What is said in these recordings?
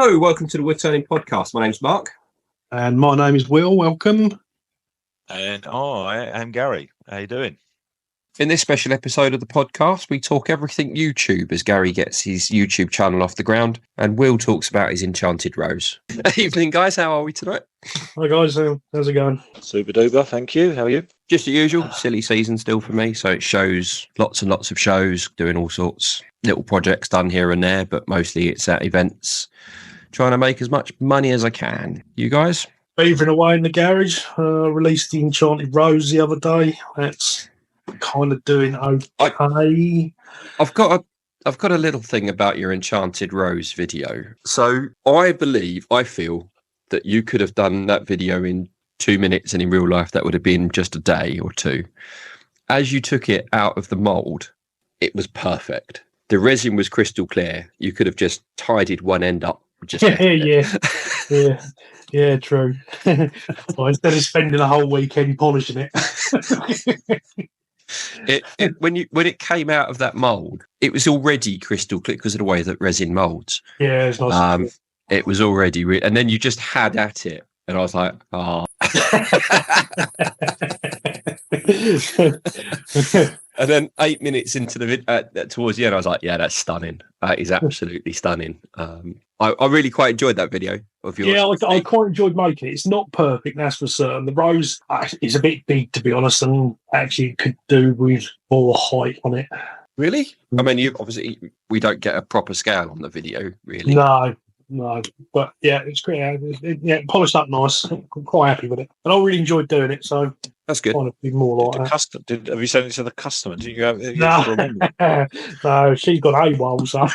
Hello, welcome to the Woodturning podcast. My name's Mark. And my name is Will. Welcome. And I am Garry. How you doing? In this special episode of the podcast, we talk everything YouTube as Garry gets his YouTube channel off the ground, and Will talks about his Enchanted Rose. Evening, guys. How are we tonight? Hi, guys. How's it going? Super duper. Thank you. How are you? Just the usual. Silly season still for me. So it shows lots and lots of shows, doing all sorts, little projects done here and there, but mostly it's at events, trying to make as much money as I can. You guys? Beavering away in the garage. Released the Enchanted Rose the other day. That's kind of doing okay. I've got a little thing about your Enchanted Rose video. So I feel that you could have done that video in 2 minutes, and in real life that would have been just a day or two. As you took it out of the mould, it was perfect. The resin was crystal clear. You could have just tidied one end up. Yeah, true. Well, instead of spending a whole weekend polishing it. When it came out of that mould, it was already crystal clear because of the way that resin moulds. Yeah, it's nice. It was already, and then you just had at it, and I was like, oh. And then 8 minutes into the video, towards the end, I was like, yeah, that's stunning. That is absolutely stunning. I really quite enjoyed that video of yours. Yeah, I quite enjoyed making it. It's not perfect, that's for certain. The rose is a bit big, to be honest, and actually it could do with more height on it. Really? I mean, we don't get a proper scale on the video, really. No, but yeah, it's great. Yeah, polished up nice. I'm quite happy with it, and I really enjoyed doing it. So that's good. Kind of be more like that. Have you sent it to the customer? Did you have? No, she's got AWOL, so.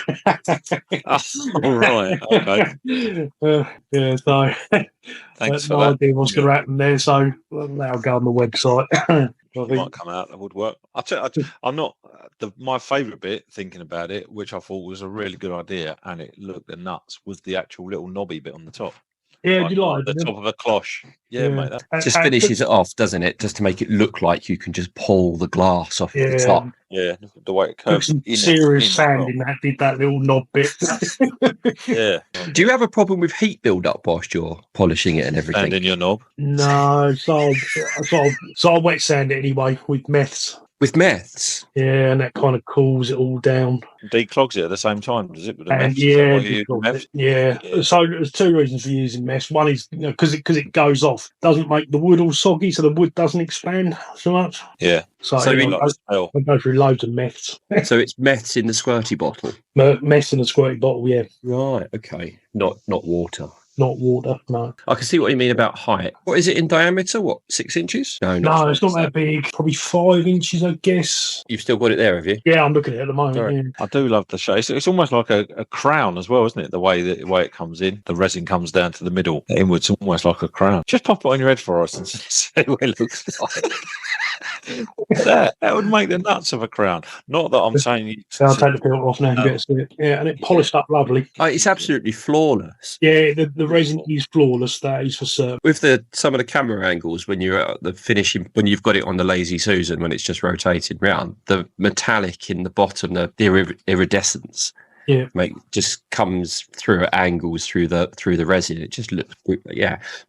All right. Okay. Yeah. So. Thanks for no that. idea what's going to happen there. So now go on the website. It might come out. That would work. I'm not. My favourite bit, thinking about it, which I thought was a really good idea, and it looked the nuts, was the actual little knobby bit on the top. Yeah, you like the top of a cloche. Yeah, mate. That just finishes it off, doesn't it? Just to make it look like you can just pull the glass off the top. Yeah, the way it curves. Some serious sanding that did that little knob bit. Yeah. Do you have a problem with heat build-up whilst you're polishing it and everything? And in your knob? No, so I wet sand it anyway with meths. With meths? Yeah, and that kind of cools it all down. Declogs it at the same time, does it? With the and meths? Yeah. So there's two reasons for using meths. One is because it goes off, doesn't make the wood all soggy, so the wood doesn't expand so much. Yeah. So I go through loads of meths. So it's meths in the squirty bottle? Meths in the squirty bottle, yeah. Right, okay. Not water. Not water, no. I can see what you mean about height. What is it in diameter? What, 6 inches? No, it's not that big. Probably 5 inches, I guess. You've still got it there, have you? Yeah, I'm looking at it at the moment. Right. Yeah. I do love the shape. It's almost like a crown as well, isn't it? The way it comes in. The resin comes down to the middle. Inwards, almost like a crown. Just pop it on your head for us and see what it looks like. that would make the nuts of a crown. Not that I'm saying I'll take the filter off now and get to see it. Yeah, and it polished up lovely. It's absolutely flawless. Yeah, the resin is flawless, that is for certain. With some of the camera angles, when you're at the finishing, when you've got it on the Lazy Susan, when it's just rotated round, the metallic in the bottom, the iridescence, just comes through at angles through the resin. It just looks,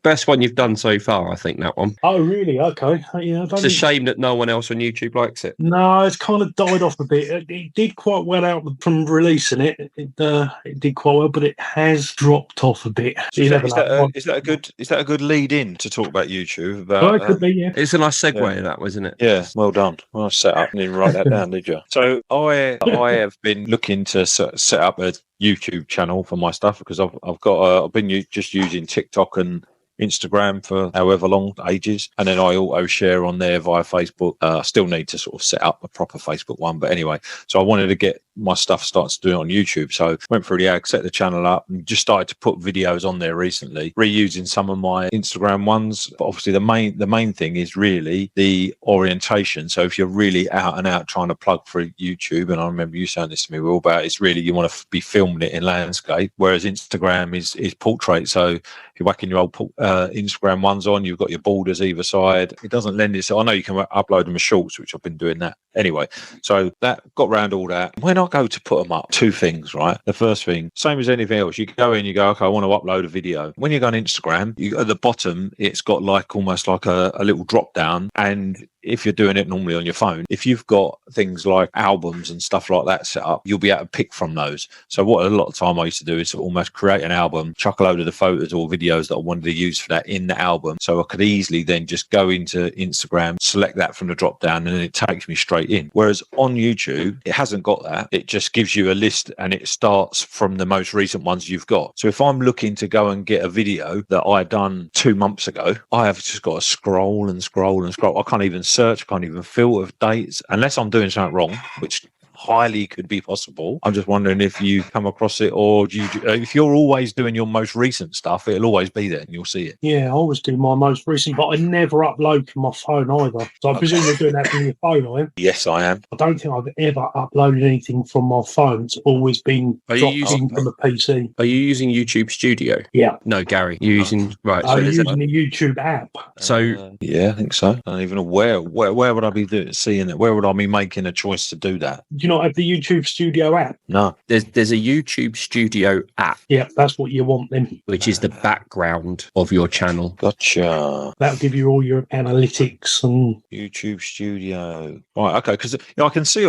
best one you've done so far, I think, that one. Oh, really? Okay. Yeah. It's a shame that no one else on YouTube likes it. No, it's kind of died off a bit. It did quite well out from releasing it. It did quite well, but it has dropped off a bit. Is that a good lead in to talk about YouTube? It could be. Yeah. It's a nice segue, that, wasn't it? Yeah. Well done. Well set up. I didn't write that down, did you? So I have been looking to set up a YouTube channel for my stuff because I've been just using TikTok and Instagram for however long, ages, and then I auto share on there via Facebook. I still need to sort of set up a proper Facebook one, but anyway, so I wanted to get my stuff started to do it on YouTube, so went through the ad, set the channel up, and just started to put videos on there recently, reusing some of my Instagram ones. But obviously the main thing is really the orientation. So if you're really out and out trying to plug for YouTube, and I remember you saying this to me, Will, about it's really, you want to be filming it in landscape, whereas Instagram is portrait. So if you're whacking your old Instagram ones on, you've got your borders either side. It doesn't lend itself. I know you can upload them as shorts, which I've been doing that anyway. So that got around all that. When I go to put them up, two things, right? The first thing, same as anything else, you go in, you go, okay, I want to upload a video. When you go on Instagram, at the bottom, it's got like almost like a little drop down, and if you're doing it normally on your phone, if you've got things like albums and stuff like that set up, you'll be able to pick from those. So what a lot of time I used to do is almost create an album, chuck a load of the photos or videos that I wanted to use for that in the album. So I could easily then just go into Instagram, select that from the drop down, and then it takes me straight in. Whereas on YouTube, it hasn't got that. It just gives you a list and it starts from the most recent ones you've got. So if I'm looking to go and get a video that I done 2 months ago, I have just got to scroll and scroll and scroll. I can't even search, can't even filter dates unless I'm doing something wrong, which highly could be possible. I'm just wondering if you come across it, or do you, if you're always doing your most recent stuff, it'll always be there and you'll see it. Yeah, I always do my most recent, but I never upload from my phone either. So I presume you're doing that from your phone, are you? Yes, I am. I don't think I've ever uploaded anything from my phone. It's always been dropped in from a PC. Are you using YouTube Studio? Yeah. No, Gary, you're using right. I'm using the YouTube app. So yeah, I think so. I don't even know where would I be seeing it? Where would I be making a choice to do that? Do you not have the YouTube Studio app? No. There's a YouTube Studio app. Yeah, that's what you want then. Which is the background of your channel. Gotcha. That'll give you all your analytics and YouTube Studio. Right, okay, because I can see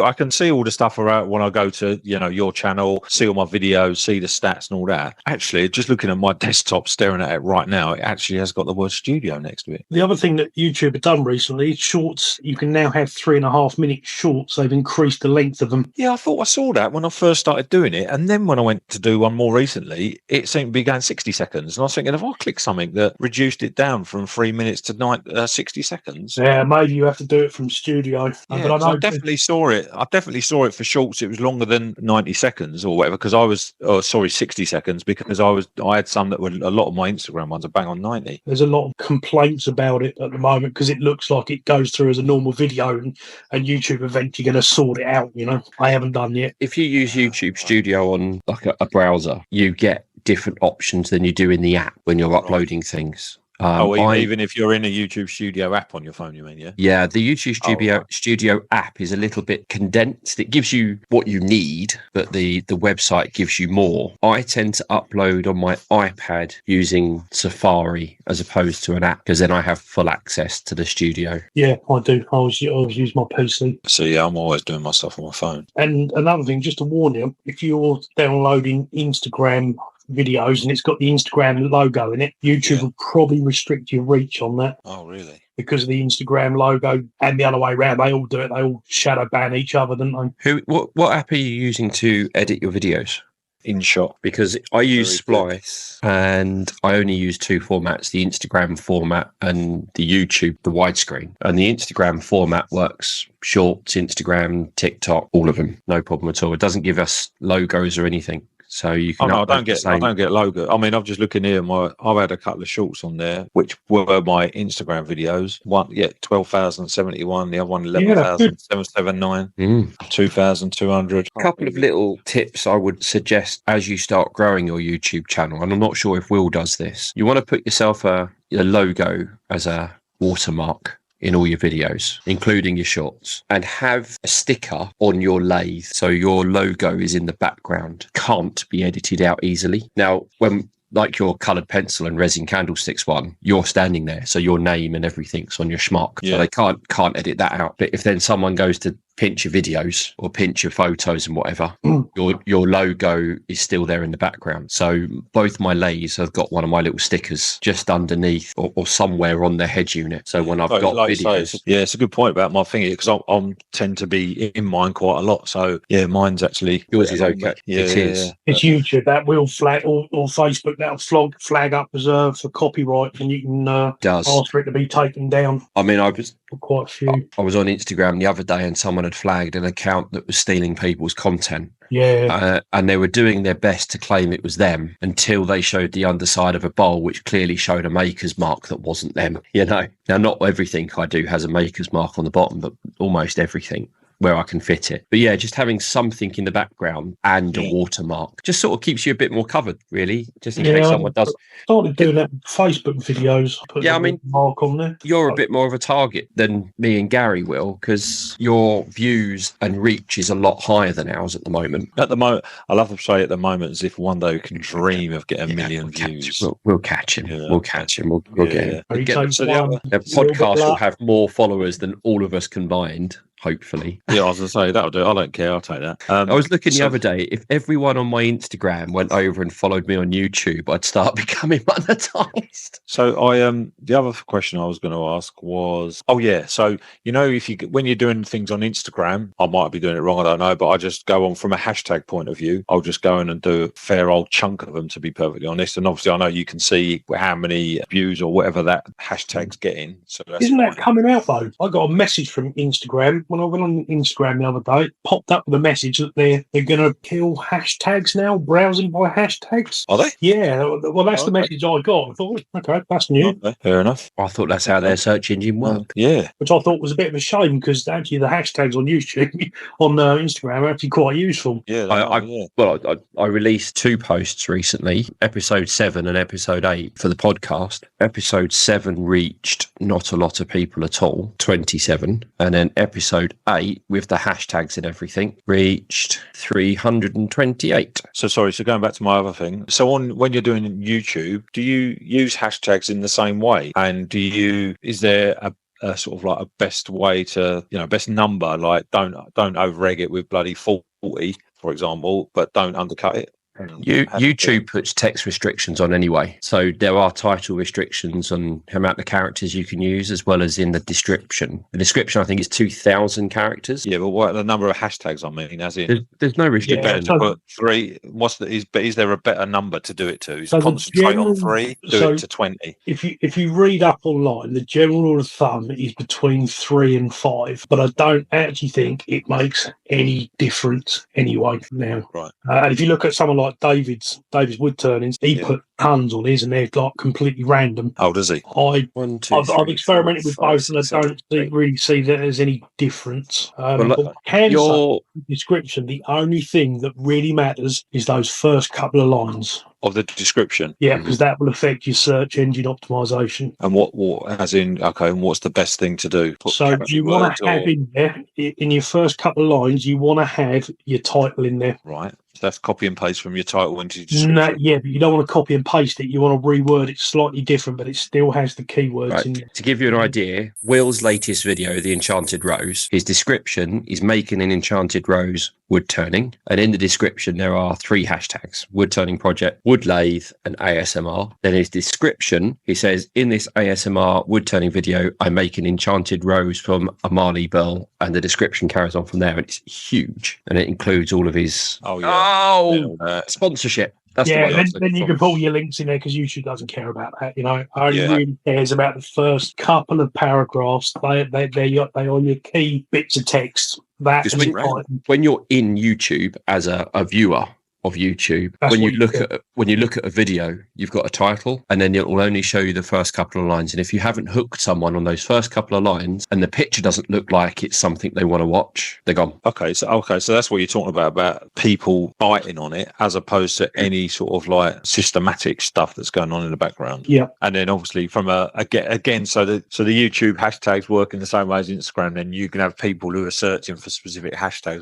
all the stuff around when I go to your channel, see all my videos, see the stats and all that. Actually, just looking at my desktop, staring at it right now, it actually has got the word studio next to it. The other thing that YouTube have done recently, shorts, you can now have 3.5 minute shorts. They've increased the length of them. Yeah, I thought I saw that when I first started doing it. And then when I went to do one more recently, it seemed to be going 60 seconds. And I was thinking, if I click something that reduced it down from 3 minutes to 60 seconds. Yeah, maybe you have to do it from Studio. Yeah, but I definitely saw it. I definitely saw it for shorts. It was longer than 90 seconds or whatever, because 60 seconds, because I had some that were, a lot of my Instagram ones are bang on 90. There's a lot of complaints about it at the moment because it looks like it goes through as a normal video, and YouTube eventually going to sort it out. I haven't done yet. If you use YouTube Studio on like a browser, you get different options than you do in the app when you're uploading things. Even if you're in a YouTube Studio app on your phone, you mean, yeah? Yeah, the YouTube Studio app is a little bit condensed. It gives you what you need, but the website gives you more. I tend to upload on my iPad using Safari as opposed to an app, because then I have full access to the studio. Yeah, I do. I always use my PC. So yeah, I'm always doing my stuff on my phone. And another thing, just to warn you, if you're downloading Instagram videos and it's got the Instagram logo in it, YouTube will probably restrict your reach on that. Oh, really? Because of the Instagram logo, and the other way around, they all do it. They all shadow ban each other, don't they? What app are you using to edit your videos? InShot. Because I use Splice, and I only use two formats, the Instagram format and the YouTube, the widescreen. And the Instagram format works Shorts, Instagram, TikTok, all of them. No problem at all. It doesn't give us logos or anything. So you can. I don't get logo. I mean, I'm just looking here. I've had a couple of shorts on there, which were my Instagram videos. 12,071. The other one 11,779. 2,200. A couple of little tips I would suggest as you start growing your YouTube channel, and I'm not sure if Will does this. You want to put yourself a logo as a watermark in all your videos, including your shorts, and have a sticker on your lathe so your logo is in the background. Can't be edited out easily. Now, when like your coloured pencil and resin candlesticks one, you're standing there, so your name and everything's on your schmuck. So they can't edit that out. But if then someone goes to pinch your videos or pinch your photos and whatever, your logo is still there in the background. So both my lathes have got one of my little stickers just underneath or somewhere on the head unit. So when I've got videos, it's a good point about my thingy, because I tend to be in mine quite a lot. So yeah, mine's actually yours is okay. It is. It's YouTube that will flag, or Facebook that'll flag up as for copyright, and you can ask for it to be taken down. I mean, I was quite a few. I was on Instagram the other day, and someone had flagged an account that was stealing people's content. Yeah. And they were doing their best to claim it was them until they showed the underside of a bowl, which clearly showed a maker's mark that wasn't them. Now, not everything I do has a maker's mark on the bottom, but almost everything. where I can fit it. But yeah, just having something in the background and a watermark just sort of keeps you a bit more covered, really, just in case someone does. Started doing that with Facebook videos. Yeah, I mean, mark on there. You're a bit more of a target than me and Garry will, because your views and reach is a lot higher than ours at the moment. At the moment, I love to say at the moment as if one day we can dream of getting a million views. We'll catch him. Yeah. We'll catch him. We'll get him. So the podcast will have more followers than all of us combined, hopefully. Yeah, I was going to say, that'll do. I don't care. I'll take that. I was looking the other day, if everyone on my Instagram went over and followed me on YouTube, I'd start becoming monetized. So the other question I was going to ask was, so, when you're doing things on Instagram, I might be doing it wrong, I don't know, but I just go on from a hashtag point of view. I'll just go in and do a fair old chunk of them, to be perfectly honest. And obviously I know you can see how many views or whatever that hashtag's getting. So isn't that coming out though? I got a message from Instagram when I went on Instagram the other day. It popped up with a message that they're going to kill hashtags now, browsing by hashtags. Are they? Yeah, well, that's the message I got. I thought, okay, that's new. Okay, fair enough. I thought that's how their search engine worked. Yeah. Which I thought was a bit of a shame, because actually the hashtags on YouTube, on Instagram, are actually quite useful. Yeah. I released 2 posts recently, episode 7 and episode 8 for the podcast. Episode 7 reached not a lot of people at all, 27. And then episode 8, with the hashtags and everything, reached 328. So going back to my other thing. So when you're doing YouTube, do you use hashtags in the same way? And is there a sort of like a best way to, best number, like don't over-egg it with bloody 40, for example, but don't undercut it? YouTube puts text restrictions on anyway, so there are title restrictions on the amount of characters you can use, as well as in the description. The description, I think, is 2,000 characters. Yeah, but what the number of hashtags? I mean, as in, there's no restriction. To put 3. Is there a better number to do it to? Is concentrate on 3, do it to 20. If you read up online, the general rule of thumb is between 3 and 5, but I don't actually think it makes any difference anyway now. Right. And if you look at someone like David's Woodturnings, he put tons on his, and they're like completely random. Oh, does he? I've experimented with both, and I don't really see that there's any difference. Your description, the only thing that really matters is those first couple of lines of the description. Yeah, because that will affect your search engine optimization. And and what's the best thing to do? So you want to have in there, in your first couple of lines, you want to have your title in there. Right. So that's copy and paste from your title into your description. No, yeah, but you don't want to copy and paste it. You want to reword it slightly different, but it still has the keywords in there. To give you an idea, Will's latest video, The Enchanted Rose, his description is making an Enchanted Rose wood turning. And in the description, there are 3 hashtags: wood turning project, wood lathe, and ASMR. Then his description, he says, in this ASMR wood turning video, I make an Enchanted Rose from a Marley Bell. And the description carries on from there. And it's huge. And it includes all of his sponsorship. That's then you can pull your links in there, because YouTube doesn't care about that. Only really cares about the first couple of paragraphs. They are your key bits of text. When you're in YouTube as a viewer of YouTube, when you look at a video, you've got a title, and then it will only show you the first couple of lines. And if you haven't hooked someone on those first couple of lines, and the picture doesn't look like it's something they want to watch, they're gone. So that's what you're talking about people biting on it, as opposed to any sort of like systematic stuff that's going on in the background. Yeah. And then obviously from so the YouTube hashtags work in the same way as Instagram. Then you can have people who are searching for specific hashtags.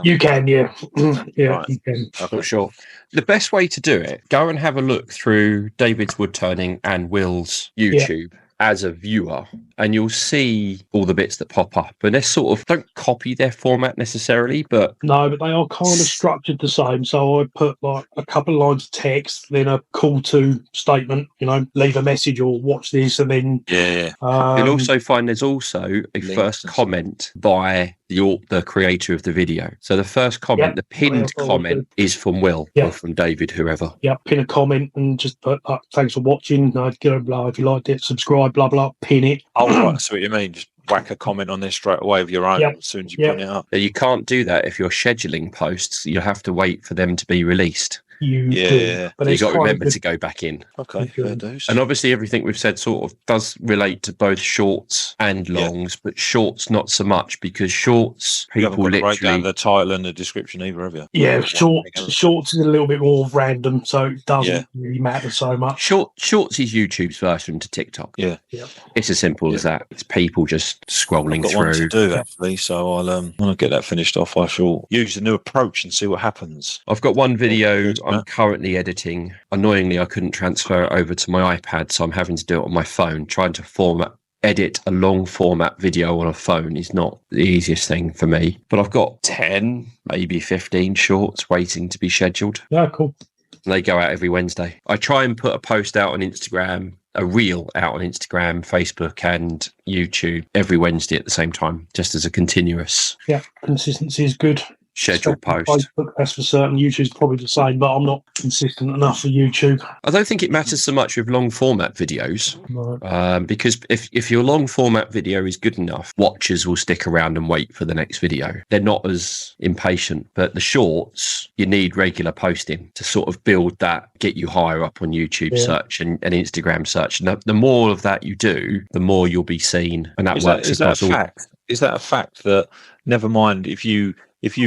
You can, yeah, Right. You can. Okay. Sure. The best way to do it, go and have a look through David's Woodturning and Will's YouTube as a viewer, and you'll see all the bits that pop up. And they're sort of, don't copy their format necessarily, but they are kind of structured the same. So I put like a couple of lines of text, then a call to statement, leave a message or watch this, and then you'll also find there's also a first comment by the creator of the video. So the first comment, the pinned comment, is from Will or from David, whoever. Yeah, pin a comment and just put thanks for watching. Blah, if you liked it, subscribe, blah blah, pin it. Oh, right, that's what you mean. Just whack a comment on this straight away of your own as soon as you put it up. You can't do that if you're scheduling posts. You have to wait for them to be released. you do. But you've got to remember to go back in. Okay, fair dues. And obviously everything we've said sort of does relate to both shorts and longs, but shorts not so much, because shorts, people literally write down the title and the description either, have you? Yeah, shorts is a little bit more random, so it doesn't really matter so much. Shorts is YouTube's version to TikTok. Yeah. It's as simple as that. It's people just scrolling through. One to do actually, so I'll when I get that finished off, I shall use the new approach and see what happens. I've got one video I'm currently editing. Annoyingly, I couldn't transfer it over to my iPad, so I'm having to do it on my phone. Trying to edit a long format video on a phone is not the easiest thing for me. But I've got 10, maybe 15 shorts waiting to be scheduled. Yeah, cool. And they go out every Wednesday. I try and put a post out on Instagram, a reel out on Instagram, Facebook and YouTube every Wednesday at the same time, just as a continuous. Yeah, consistency is good. Scheduled post. Facebook, that's for certain. YouTube's probably the same, but I'm not consistent enough for YouTube. I don't think it matters so much with long format videos, because if your long format video is good enough, watchers will stick around and wait for the next video. They're not as impatient. But the shorts, you need regular posting to sort of build that, get you higher up on YouTube search and Instagram search. And the more of that you do, the more you'll be seen. And that works. Is that a fact? Is that a fact that, never mind if you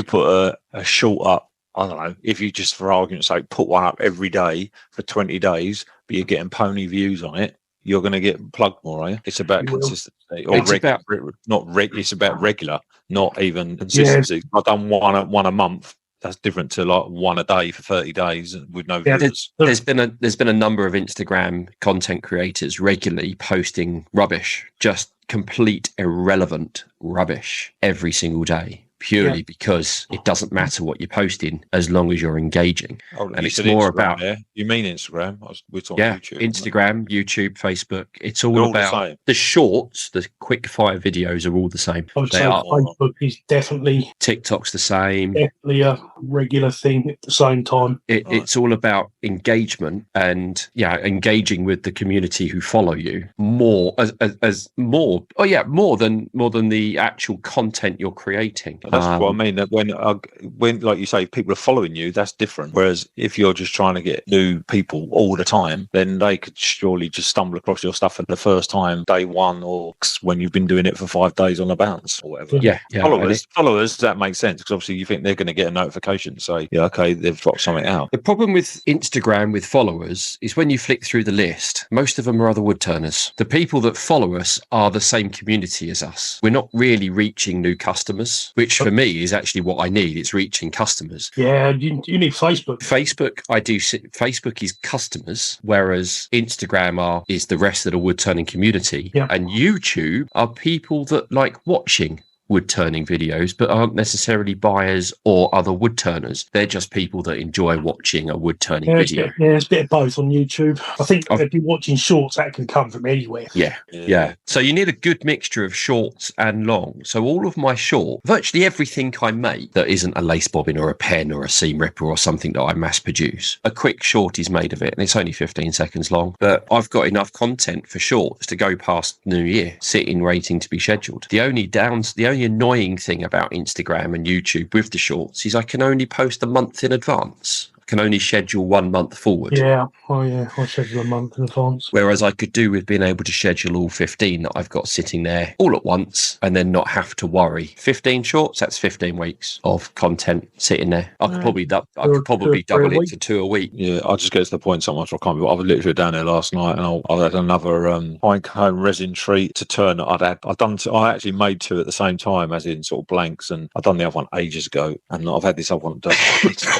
put a short up, I don't know, if you just, for argument's sake, put one up every day for 20 days, but you're getting pony views on it, you're going to get plugged more, are you? It's about consistency. Or it's about regular, not even consistency. I've done one a month. That's different to like one a day for 30 days with no views. There's been a number of Instagram content creators regularly posting rubbish, just complete irrelevant rubbish every single day. Purely because it doesn't matter what you're posting as long as you're engaging. And it's more about... You mean Instagram? We're talking YouTube. Instagram, YouTube, Facebook. It's all about... The shorts, the quick fire videos are all the same. I would say Facebook is definitely... TikTok's the same. Definitely a regular thing at the same time. It's all about engagement and, engaging with the community who follow you more more than the actual content you're creating. That's what I mean. That when, like you say, people are following you, that's different. Whereas if you're just trying to get new people all the time, then they could surely just stumble across your stuff for the first time, day one, or when you've been doing it for 5 days on a bounce or whatever. Yeah. Followers, that makes sense, because obviously you think they're going to get a notification, say, okay, they've dropped something out. The problem with Instagram with followers is when you flick through the list, most of them are other woodturners. The people that follow us are the same community as us. We're not really reaching new customers, which for me is actually what I need. It's reaching customers. Yeah, you need Facebook. Facebook is customers, whereas Instagram is the rest of the woodturning community. Yeah. And YouTube are people that like watching woodturning videos but aren't necessarily buyers or other woodturners. They're just people that enjoy watching a woodturning video. It's a bit of both on YouTube. I think if you're watching shorts, that can come from anywhere. Yeah. So you need a good mixture of shorts and long. So all of my virtually everything I make that isn't a lace bobbin or a pen or a seam ripper or something that I mass produce, a quick short is made of it, and it's only 15 seconds long. But I've got enough content for shorts to go past New Year, sitting waiting to be scheduled. The only annoying thing about Instagram and YouTube with the shorts is I can only post a month in advance. Can only schedule 1 month forward. I schedule a month in advance. Whereas I could do with being able to schedule all 15 that I've got sitting there all at once and then not have to worry. 15 shorts, that's 15 weeks of content sitting there. I could probably double it to 2 a week. Yeah, I just get to the point so much I can't be. I was literally down there last night and I had another pine cone resin treat to turn. I actually made 2 at the same time, as in sort of blanks, and I've done the other one ages ago, and I've had this other one done.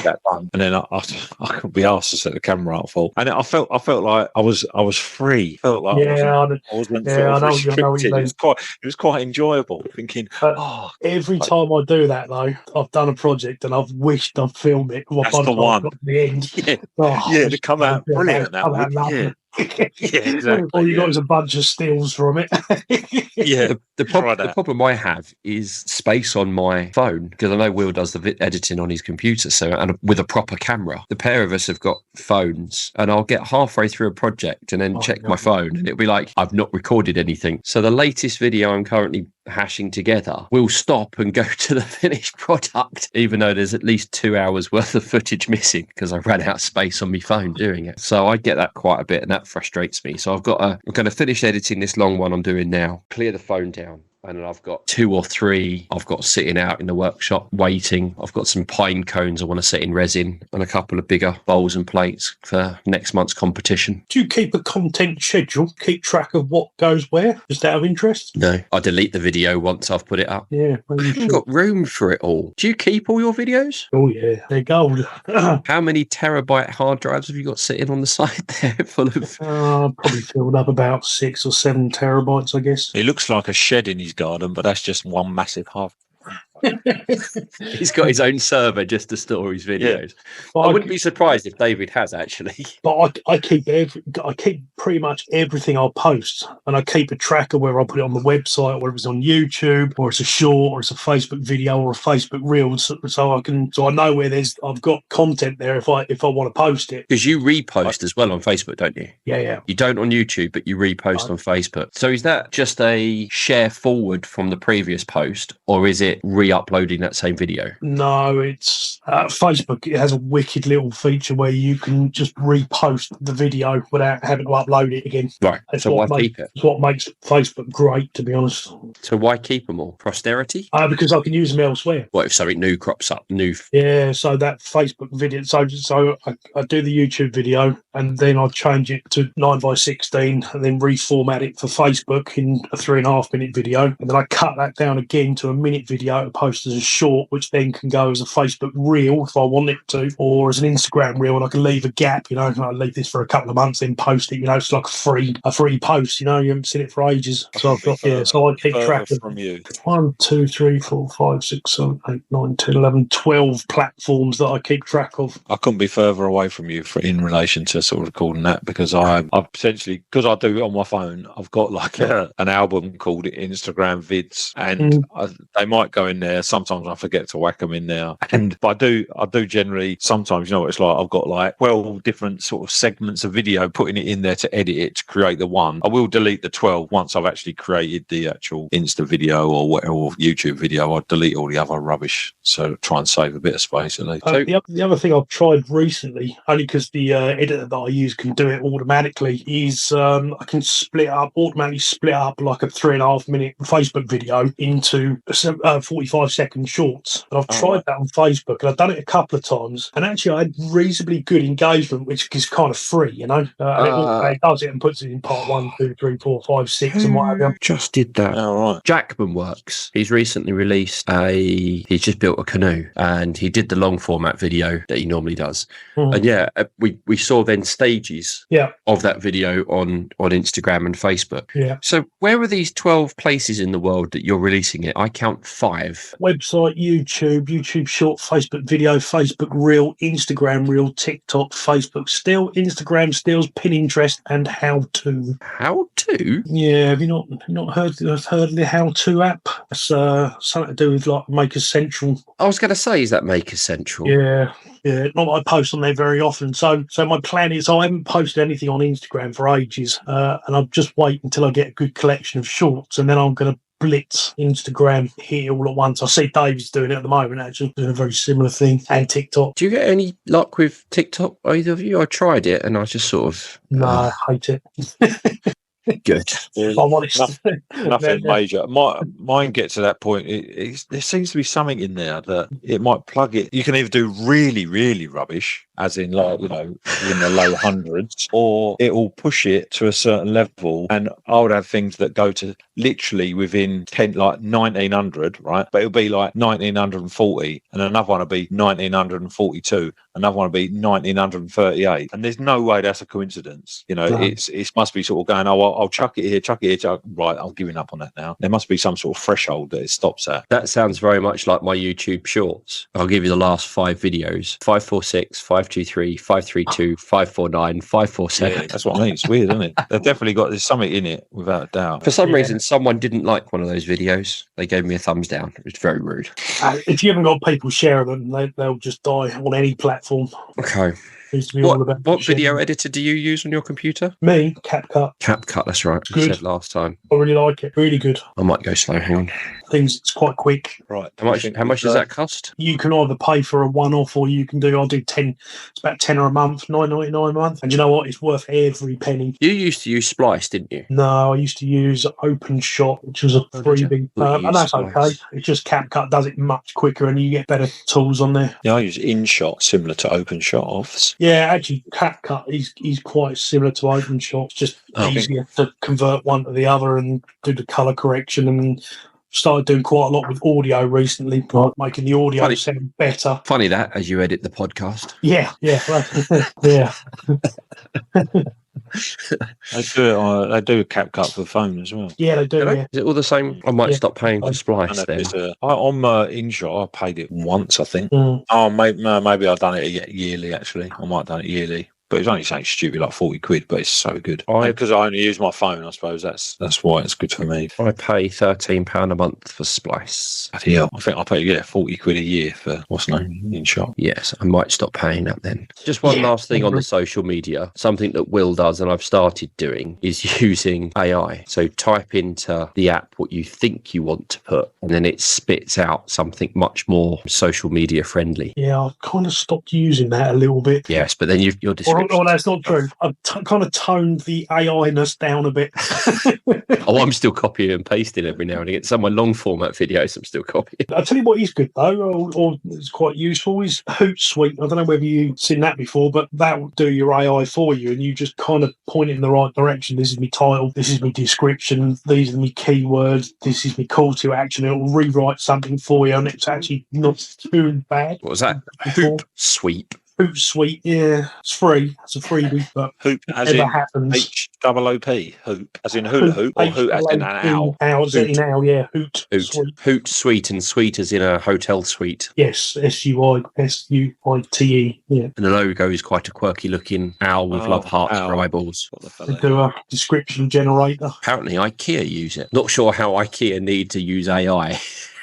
That done. And then I couldn't be asked to set the camera up full, and I felt like I was free. Felt like I wasn't restricted. It was quite enjoyable. Thinking, every time I do that though, I've done a project and I've wished I'd filmed it. That's the one. Got to the end. To come out brilliant. Exactly. All you got is a bunch of stills from it. The problem I have is space on my phone, because I know Will does the editing on his computer, and with a proper camera. The pair of us have got phones, and I'll get halfway through a project and then check my phone, and it'll be like I've not recorded anything. So the latest video I'm currently hashing together will stop and go to the finished product, even though there's at least 2 hours worth of footage missing because I ran out of space on my phone doing it. So I get that quite a bit, and that frustrates me. So I'm going to finish editing this long one I'm doing now, clear the phone down. And then I've got 2 or 3 I've got sitting out in the workshop waiting. I've got some pine cones I want to set in resin and a couple of bigger bowls and plates for next month's competition. Do you keep a content schedule? Keep track of what goes where? Just out of interest? No. I delete the video once I've put it up. Yeah. I haven't got room for it all. Do you keep all your videos? Oh, yeah. They're gold. How many terabyte hard drives have you got sitting on the side there full of... Probably filled up about 6 or 7 terabytes, I guess. It looks like a shed in his garden, but that's just one massive half. He's got his own server just to store his videos. Yeah. I wouldn't be surprised if David has, actually. But I keep pretty much everything I post, and I keep a track of whether I put it on the website, or whether it's on YouTube, or it's a short, or it's a Facebook video, or a Facebook reel. So I know where I've got content there if I want to post it. Because you repost as well on Facebook, don't you? Yeah. You don't on YouTube, but you repost on Facebook. So is that just a share forward from the previous post, or is it re-uploading that same video? No, it's Facebook. It has a wicked little feature where you can just repost the video without having to upload it again. Right. So why keep it? It's what makes Facebook great, to be honest. So why keep them all? Posterity? Because I can use them elsewhere. What if something new crops up? Yeah, so that Facebook video. So I do the YouTube video, and then I change it to 9:16, and then reformat it for Facebook in a 3.5 minute video, and then I cut that down again to a minute video to post as a short, which then can go as a Facebook reel if I want it to, or as an Instagram reel, and I can leave a gap. I leave this for a couple of months, then post it. It's like a free post. You haven't seen it for ages. So I've got so I keep track of from you. 1, 2, 3, 4, 5, 6, 7, 8, 9, 10, 11, 12 platforms that I keep track of. I couldn't be further away from you in relation to sort of recording that, because I've potentially, because I do it on my phone, I've got like an album called Instagram Vids, and they might go in there. Sometimes I forget to whack them in there, but I do generally. Sometimes, what it's like, I've got like 12 different sort of segments of video, putting it in there to edit it to create the one. I will delete the 12 once I've actually created the actual Insta video or whatever, or YouTube video. I'll delete all the other rubbish, so try and save a bit of space at least. The other thing I've tried recently, only because the editor that I use can do it automatically, is I can automatically split up like a 3.5 minute Facebook video into 45-second shorts. And I've tried that on Facebook, and I've done it a couple of times, and actually I had reasonably good engagement, which is kind of free, and it does it and puts it in part 1, 2, 3, 4, 5, 6 and what have you. Just did that. All right. Jackman Works. He's recently released he's just built a canoe, and he did the long format video that he normally does. And we saw then stages of that video on Instagram and Facebook. Yeah. So where are these 12 places in the world that you're releasing it? I count 5. Website, YouTube short, Facebook video, Facebook reel, Instagram reel, TikTok, Facebook still, Instagram stills, Pinterest, and how to. How to? Yeah, have you not heard of the how to app? It's something to do with like Maker Central. I was going to say, is that Maker Central? Yeah. Not that I post on there very often. So my plan is, I haven't posted anything on Instagram for ages, and I'll just wait until I get a good collection of shorts, and then I'm going to blitz Instagram here all at once. I see Dave's doing it at the moment, actually doing a very similar thing, and TikTok. Do you get any luck with TikTok, either of you? I tried it and I just sort of I hate it. Good. I'm honest. Nothing major. Mine gets to that point. There seems to be something in there that it might plug it. You can either do really, really rubbish, as in like, in the low hundreds, or it will push it to a certain level. And I would have things that go to literally within 10, like 1900, right? But it'll be like 1940, and another one will be 1942, another one will be 1938. And there's no way that's a coincidence. It must be sort of going, I'll chuck it here, right, I'm giving up on that now. There must be some sort of threshold that it stops at. That sounds very much like my YouTube shorts. I'll give you the last 5 videos: 546, 523, 532, 549, 547. Yeah, that's what I mean. It's weird, isn't it? They've definitely there's something in it, without a doubt. For some reason, someone didn't like one of those videos. They gave me a thumbs down. It was very rude. If you haven't got people sharing them, they'll just die on any platform. Okay. Seems to be all about what video editor do you use on your computer? Me, CapCut. CapCut, that's right. Good. You said last time. I really like it. Really good. I might go slow. Hang on. It's quite quick. Right. How much does that cost? You can either pay for a one-off, or you can do. I'll do 10. It's about 10 a month, $9.99 a month. And you know what? It's worth every penny. You used to use Splice, didn't you? No, I used to use OpenShot, which was a freebie. And that's okay. It's just CapCut does it much quicker, and you get better tools on there. Yeah, I use InShot, similar to OpenShot offs. Yeah, actually, CapCut is quite similar to OpenShot. It's just easier to convert one to the other and do the colour correction, and started doing quite a lot with audio recently, like making the audio sound better. Funny that, as you edit the podcast. Yeah. Yeah. They do CapCut for the phone as well. Yeah, they do. Yeah. Is it all the same? I might stop paying for Splice then. On InShot, I paid it once, I think. Maybe I've done it yearly, actually. I might have done it yearly. But it's only something stupid like 40 quid, but it's so good. Because I only use my phone, I suppose that's why it's good for me. I pay £13 a month for Splice. Yeah, I think I pay 40 quid a year for what's the name InShot. Yes, I might stop paying that then. Just one last thing on the social media. Something that Will does and I've started doing is using AI. So type into the app what you think you want to put, and then it spits out something much more social media friendly. Yeah, I've kind of stopped using that a little bit. Yes, but then you're Oh, that's not true. I've kind of toned the AI-ness down a bit. I'm still copying and pasting every now and again. Some of my long format videos I'm still copying. I'll tell you what is good, though, or it's quite useful, is Hootsuite. I don't know whether you've seen that before, but that will do your AI for you, and you just kind of point it in the right direction. This is my title, this is my description, these are my keywords, this is my call to action. It will rewrite something for you, and it's actually not too bad. What was that? Hootsuite. Hootsuite, yeah, it's free. It's a freebie, but Hoop as in HOOP, hoop as in hula hoop, or hoot as in an owl. Owl as in owl, yeah. Hootsuite, and suite as in a hotel suite. Yes, SUITE. Yeah. And the logo is quite a quirky looking owl with love hearts for eyeballs. They do a description generator. Apparently, IKEA use it. Not sure how IKEA need to use AI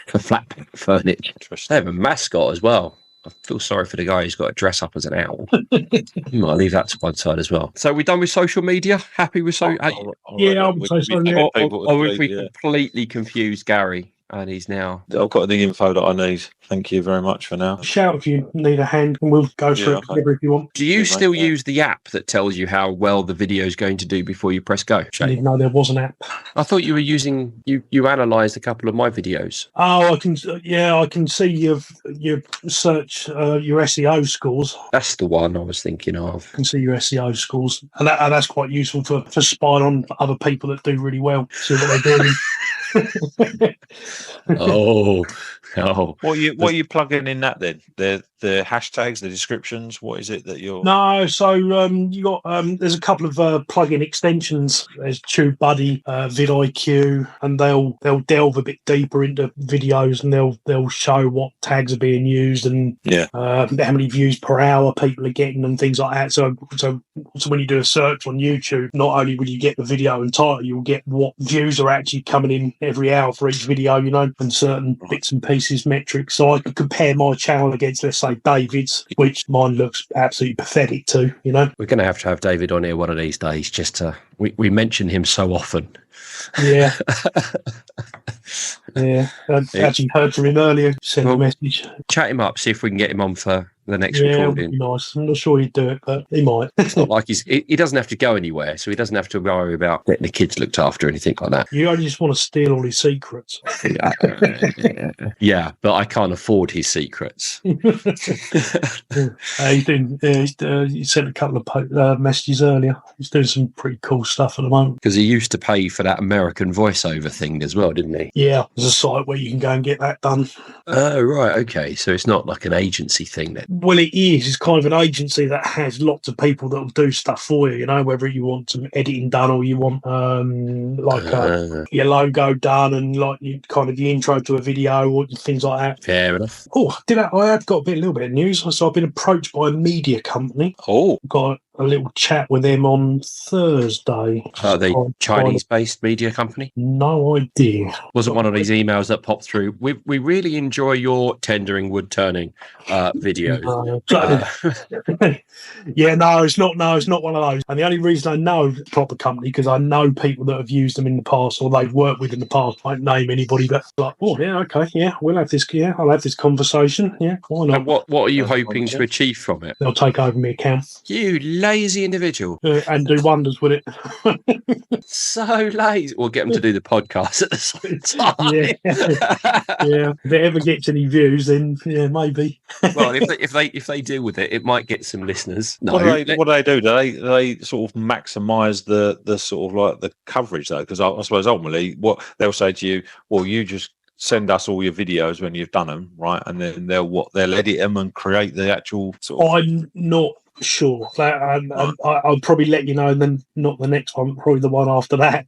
for flat furniture. They have a mascot as well. I feel sorry for the guy who's got to dress up as an owl. I'll leave that to one side as well. So we're done with social media? Happy with social? Yeah, I would say so. Or if we completely confused Garry and he's now... I've got the info that I need. Thank you very much for now. Shout if you need a hand, and we'll go through it together if you want. Do you still use the app that tells you how well the video is going to do before you press go? I didn't even know there was an app. I thought you were using... You analysed a couple of my videos. Oh, I can see your search, your SEO scores. That's the one I was thinking of. I can see your SEO scores. And that's quite useful for spying on other people that do really well. See what they're doing. Oh. What are you plugging in that then? The hashtags, the descriptions. What is it that you're? No, so you got there's a couple of plugin extensions. There's TubeBuddy, vidIQ, and they'll delve a bit deeper into videos, and they'll show what tags are being used and how many views per hour people are getting and things like that. So when you do a search on YouTube, not only will you get the video and title, you'll get what views are actually coming in every hour for each video, and certain bits and pieces metrics. So I could compare my channel against, let's say, David's, which mine looks absolutely pathetic too. We're going to have David on here one of these days. Just to we mention him so often. Yeah. Yeah, I actually heard from him earlier. Send a message. Chat him up, see if we can get him on for the next recording. Be nice. I'm not sure he'd do it, but he might. It's not like he doesn't have to go anywhere, so he doesn't have to worry about getting the kids looked after or anything like that. You only just want to steal all his secrets. Yeah, but I can't afford his secrets. He sent a couple of messages earlier. He's doing some pretty cool stuff at the moment. Because he used to pay for that American voiceover thing as well, didn't he? Yeah, there's a site where you can go and get that done. Oh, right, okay. So it's not like an agency thing then? Well, it is. It's kind of an agency that has lots of people that will do stuff for you, whether you want some editing done or you want your logo done and like kind of the intro to a video or things like that. Fair enough. Oh, I have got a little bit of news. So I've been approached by a media company. Oh. Got a little chat with them on Thursday. Are they Chinese-based media company? No idea. Wasn't one of these emails that popped through. We really enjoy your tendering wood-turning video. No. Yeah, no, it's not. No, it's not one of those. And the only reason I know the proper company because I know people that have used them in the past or they've worked with in the past. I won't name anybody, but like, oh yeah, okay, yeah, we'll have this. Yeah, I'll have this conversation. Yeah, why not? And what are you hoping to achieve from it? They'll take over my account. You lazy individual. And do wonders with it. So lazy. We'll get them to do the podcast at the same time. Yeah. If it ever gets any views, then yeah, maybe. Well, if they deal with it, it might get some listeners. No. What do they do? Do they sort of maximise the sort of like the coverage though? Because I suppose ultimately what they'll say to you, well, you just send us all your videos when you've done them, right? And then they'll edit them and create the actual sort of... I'm not sure. I'll probably let you know, and then not the next one, probably the one after that.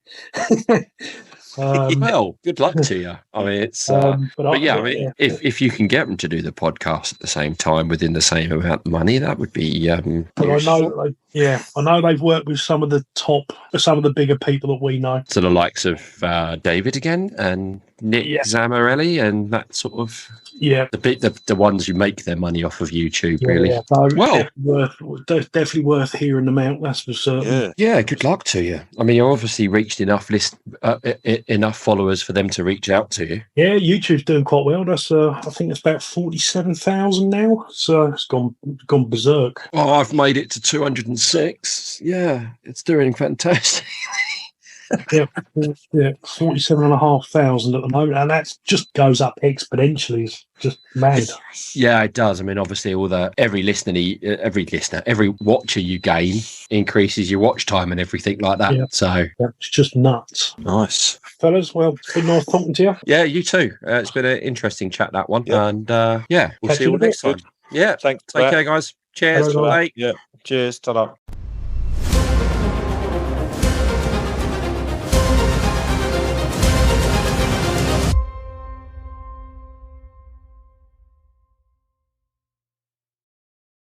Well, good luck to you. I mean, it's if you can get them to do the podcast at the same time within the same amount of money, that would be. But I know they've worked with some of the bigger people that we know. So the likes of David again and Nick Zamarelli and that sort of the ones who make their money off of YouTube, really. Yeah. So definitely worth hearing them out. That's for certain. Yeah. Good luck to you. I mean, you obviously reached enough enough followers for them to reach out to you. Yeah, YouTube's doing quite well. That's I think it's about 47,000 now. So it's gone berserk. Oh, I've made it to 206. Yeah, it's doing fantastic. Yeah, 47,500 at the moment, and that just goes up exponentially. It's just mad. Yeah, it does. I mean, obviously, every watcher you gain increases your watch time and everything like that. So it's just nuts. Nice, fellas. Well, it's been nice talking to you. Yeah, you too. It's been an interesting chat, that one. Yeah. And we'll see you all next time. Yeah, thanks. Take care, guys. Cheers. Bye. Yeah, cheers. Ta-da.